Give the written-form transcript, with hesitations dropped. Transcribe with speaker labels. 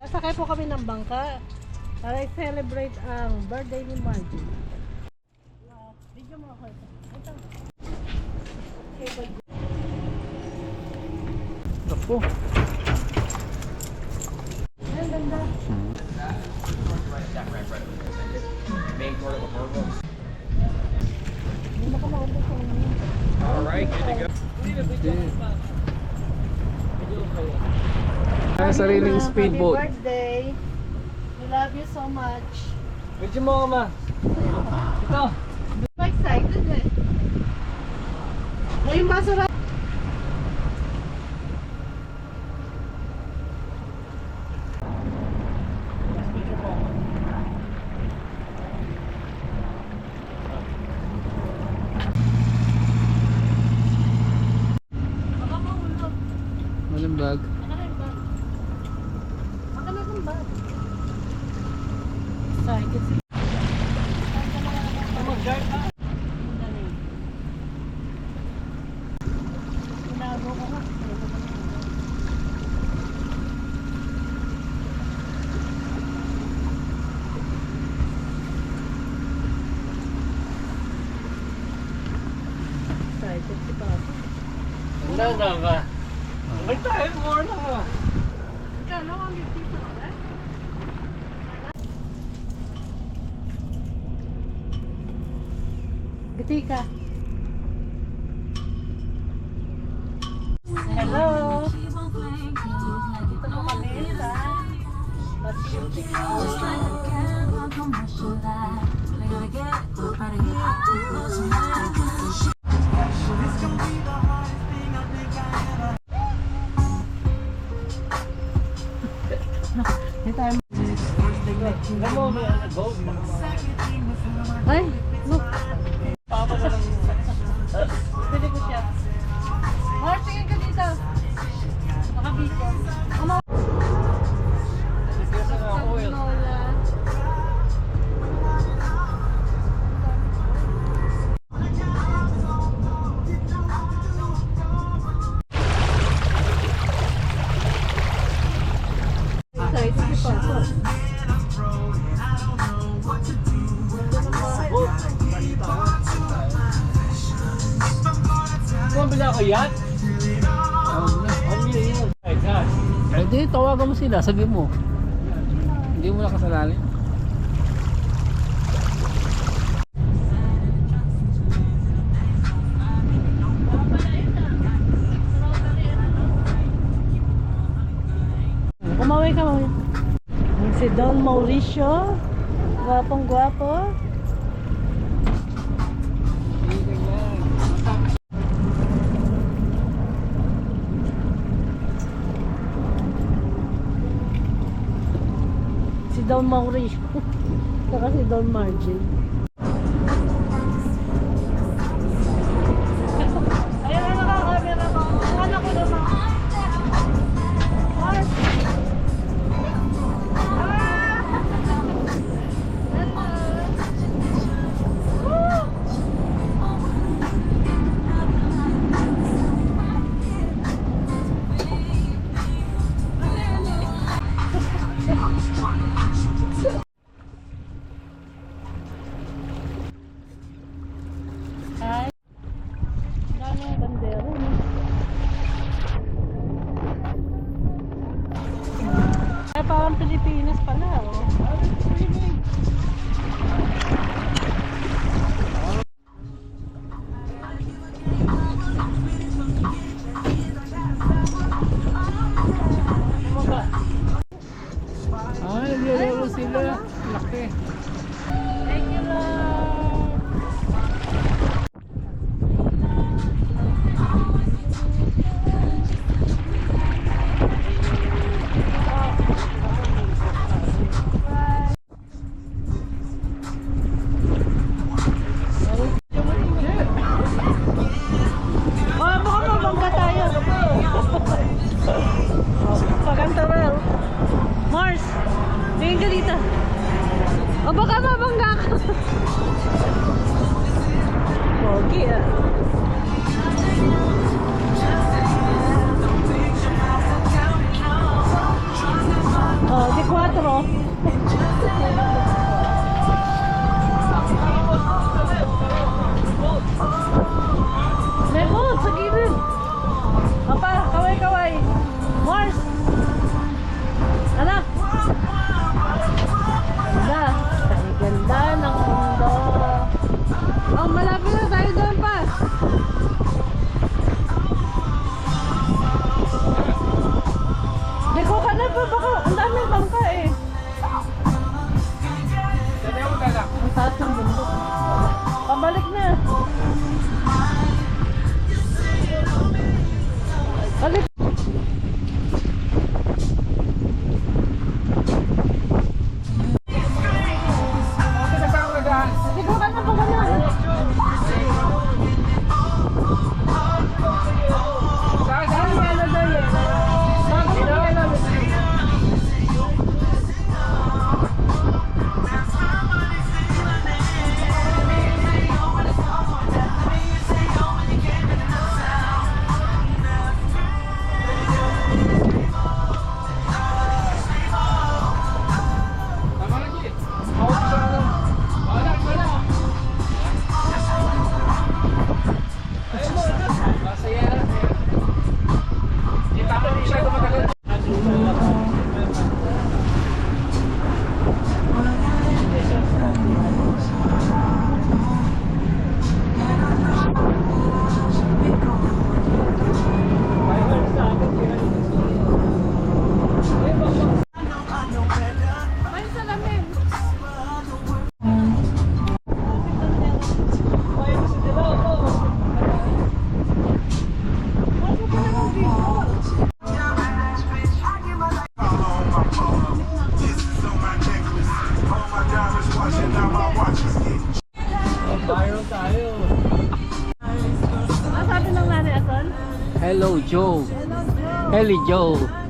Speaker 1: Nasakay po kami ng bangka para i-celebrate ang birthday ni Margie. Video mo ako ito.
Speaker 2: Ito po.
Speaker 1: Ang ganda.
Speaker 3: Main part of the harbor.
Speaker 1: Hindi na ka maubos ko naman.
Speaker 3: Alright, good to go.
Speaker 2: Sariling speedboat.
Speaker 1: Happy birthday. We love you so much.
Speaker 3: Medyo mo ma. Ito.
Speaker 1: I'm excited eh. Ngayon basura.
Speaker 2: Walang bag.
Speaker 1: Excited sila. Tinago ko nga. Excited si Papa.
Speaker 3: Handa ka. May tayo more na ka.
Speaker 1: Kano ang dito na? Bitika. Hello. Dito po kami sa Pacific. Ay, look. Pwede ko siya. Mar, tingin ka dito. Nakabito. Ano? Lola. Excited si Papa.
Speaker 3: Kung bila ko yan? Ang million. Ay, God.
Speaker 2: Eh di, tawagan mo sila, sabi mo. Hindi mo na kasalanan.
Speaker 1: Kumaway ka, maway. Si Don Mauricio. Gwapong gwapo. Si Don Mauricio. Saka si Don Margie. Ayan na nakakamera mo. Ano ko naman? Ay, dami ang bandera. Ay, parang Pilipinas pala. Oh. Ano ba?
Speaker 2: Ay, naglalaro sila. Laki.
Speaker 1: Thank you, Lord. Oh, baka mabangga tayo. Paganta well. Mars, tingin ka dito. O baka mabangga ka. Pogi ah. Oh, di 4. Lemon, sa gilid. Apa, kaway-kaway. Mars. Anak. Ganda. Ay, ganda ng mundo. Oh, malapit na tayo doon pa. Di ko ka na pa, baka ang daming bangka eh. Ang taas ng bundok. Pabalik na. Balik. Di ko ka na pa ganyan. Ang yellow daw yun. Bakit ang yellow? May salamin.
Speaker 3: Viral tayo.
Speaker 1: Ano sabi ng nanay Aton?
Speaker 2: Hello, Joe.
Speaker 1: Hello, Joe.
Speaker 2: Hello, Joe.